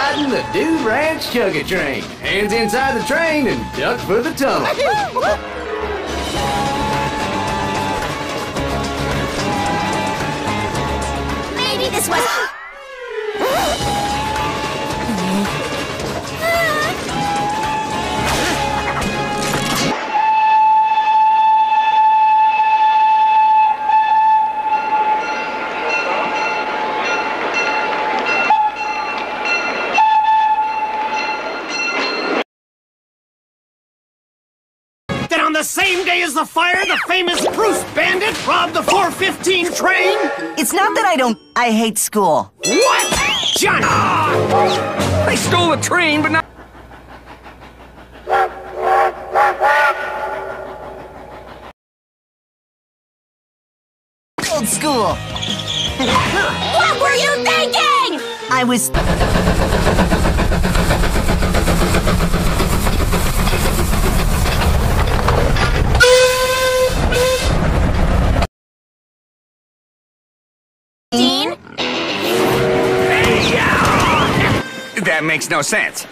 riding the Dude Ranch Chugga Train. Hands inside the train and duck for the tunnel. Maybe this was... On the same day as the fire, the famous Bruce Bandit robbed the 415 train? It's not that I hate school. What? Johnny! They stole the train, but not... Old school. What were you thinking? I was... Dean? That makes no sense.